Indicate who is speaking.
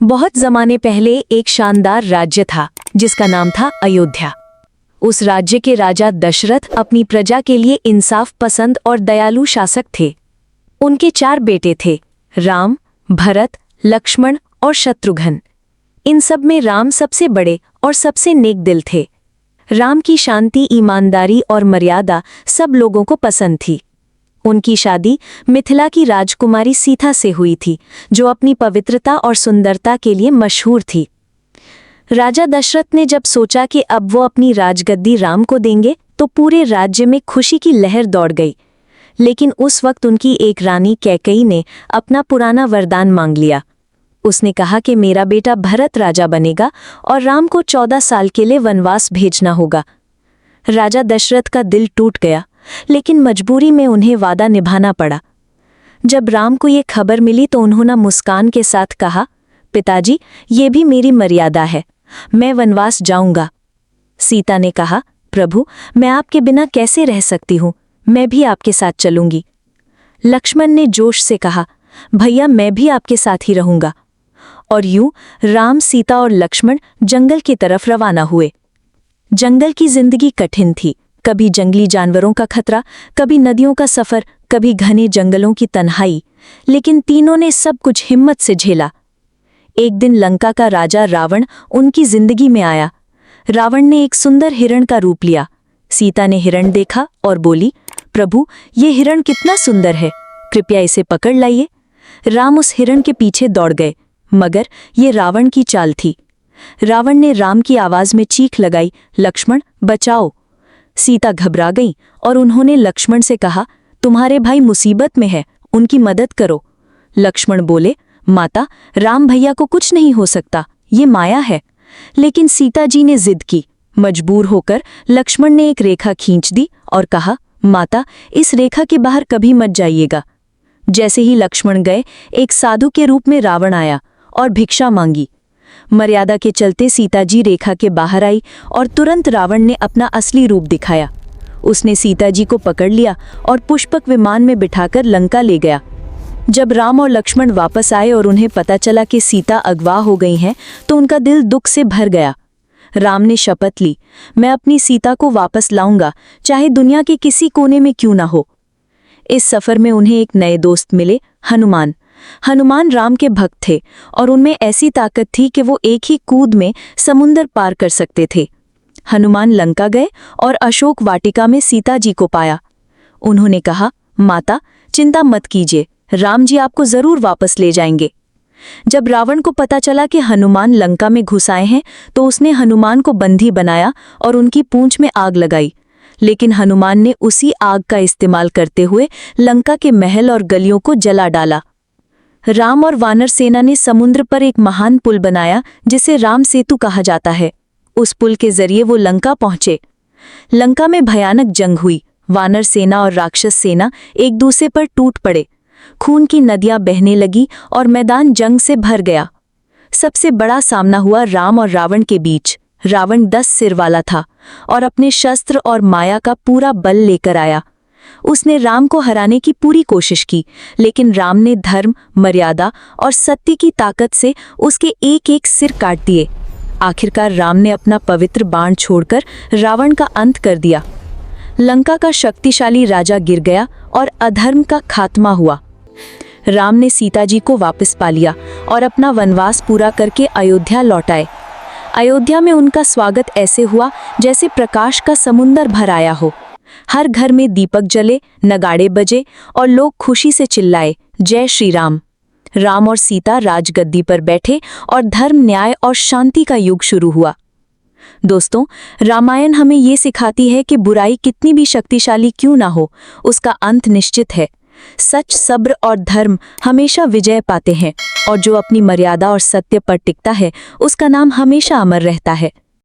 Speaker 1: बहुत जमाने पहले एक शानदार राज्य था जिसका नाम था अयोध्या। उस राज्य के राजा दशरथ अपनी प्रजा के लिए इंसाफ पसंद और दयालु शासक थे। उनके 4 बेटे थे, राम, भरत, लक्ष्मण और शत्रुघ्न। इन सब में राम सबसे बड़े और सबसे नेक दिल थे। राम की शांति, ईमानदारी और मर्यादा सब लोगों को पसंद थी। उनकी शादी मिथिला की राजकुमारी सीता से हुई थी, जो अपनी पवित्रता और सुंदरता के लिए मशहूर थी। राजा दशरथ ने जब सोचा कि अब वो अपनी राजगद्दी राम को देंगे, तो पूरे राज्य में खुशी की लहर दौड़ गई। लेकिन उस वक्त उनकी एक रानी कैकेयी ने अपना पुराना वरदान मांग लिया। उसने कहा कि मेरा बेटा भरत राजा बनेगा और राम को 14 साल के लिए वनवास भेजना होगा। राजा दशरथ का दिल टूट गया, लेकिन मजबूरी में उन्हें वादा निभाना पड़ा। जब राम को ये खबर मिली तो उन्होंने मुस्कान के साथ कहा, पिताजी, ये भी मेरी मर्यादा है, मैं वनवास जाऊंगा। सीता ने कहा, प्रभु, मैं आपके बिना कैसे रह सकती हूँ, मैं भी आपके साथ चलूंगी। लक्ष्मण ने जोश से कहा, भैया, मैं भी आपके साथ ही रहूंगा। और यूं राम, सीता और लक्ष्मण जंगल की तरफ रवाना हुए। जंगल की जिंदगी कठिन थी। कभी जंगली जानवरों का खतरा, कभी नदियों का सफर, कभी घने जंगलों की तन्हाई, लेकिन तीनों ने सब कुछ हिम्मत से झेला। एक दिन लंका का राजा रावण उनकी जिंदगी में आया। रावण ने एक सुंदर हिरण का रूप लिया। सीता ने हिरण देखा और बोली, प्रभु, ये हिरण कितना सुंदर है, कृपया इसे पकड़ लाइए। राम उस हिरण के पीछे दौड़ गए, मगर ये रावण की चाल थी। रावण ने राम की आवाज में चीख लगाई, लक्ष्मण, बचाओ। सीता घबरा गई और उन्होंने लक्ष्मण से कहा, तुम्हारे भाई मुसीबत में है, उनकी मदद करो। लक्ष्मण बोले, माता, राम भैया को कुछ नहीं हो सकता, ये माया है। लेकिन सीता जी ने जिद की। मजबूर होकर लक्ष्मण ने एक रेखा खींच दी और कहा, माता, इस रेखा के बाहर कभी मत जाइएगा। जैसे ही लक्ष्मण गए, एक साधु के रूप में रावण आया और भिक्षा मांगी। मर्यादा के चलते सीता जी रेखा के बाहर आई और तुरंत रावण ने अपना असली रूप दिखाया। उसने सीता जी को पकड़ लिया और पुष्पक विमान में बिठाकर लंका ले गया। जब राम और लक्ष्मण वापस आए और उन्हें पता चला कि सीता अगवा हो गई हैं, तो उनका दिल दुख से भर गया। राम ने शपथ ली, मैं अपनी सीता को वापस लाऊंगा, चाहे दुनिया के किसी कोने में क्यों ना हो। इस सफर में उन्हें एक नए दोस्त मिले, हनुमान। हनुमान राम के भक्त थे और उनमें ऐसी ताकत थी कि वो एक ही कूद में समुंदर पार कर सकते थे। हनुमान लंका गए और अशोक वाटिका में सीता जी को पाया। उन्होंने कहा, माता, चिंता मत कीजिए, राम जी आपको जरूर वापस ले जाएंगे। जब रावण को पता चला कि हनुमान लंका में घुस आए हैं, तो उसने हनुमान को बंदी बनाया और उनकी पूंछ में आग लगाई। लेकिन हनुमान ने उसी आग का इस्तेमाल करते हुए लंका के महल और गलियों को जला डाला। राम और वानर सेना ने समुद्र पर एक महान पुल बनाया, जिसे राम सेतु कहा जाता है। उस पुल के जरिए वो लंका पहुंचे। लंका में भयानक जंग हुई। वानर सेना और राक्षस सेना एक दूसरे पर टूट पड़े। खून की नदियां बहने लगी और मैदान जंग से भर गया। सबसे बड़ा सामना हुआ राम और रावण के बीच। रावण 10 सिर वाला था और अपने शस्त्र और माया का पूरा बल लेकर आया। उसने राम को हराने की पूरी कोशिश की, लेकिन राम ने धर्म, मर्यादा और सत्य की ताकत से उसके एक एक सिर काट दिए। आखिरकार राम ने अपना पवित्र बाण छोड़कर रावण का अंत कर दिया। लंका का शक्तिशाली राजा गिर गया और अधर्म का खात्मा हुआ। राम ने सीता जी को वापस पा लिया और अपना वनवास पूरा करके अयोध्या लौट आए। अयोध्या में उनका स्वागत ऐसे हुआ जैसे प्रकाश का समुंदर भर आया हो। हर घर में दीपक जले, नगाड़े बजे और लोग खुशी से चिल्लाए, जय श्री राम। राम और सीता राजगद्दी पर बैठे और धर्म, न्याय और शांति का युग शुरू हुआ। दोस्तों, रामायण हमें ये सिखाती है कि बुराई कितनी भी शक्तिशाली क्यों ना हो, उसका अंत निश्चित है। सच, सब्र और धर्म हमेशा विजय पाते हैं और जो अपनी मर्यादा और सत्य पर टिकता है, उसका नाम हमेशा अमर रहता है।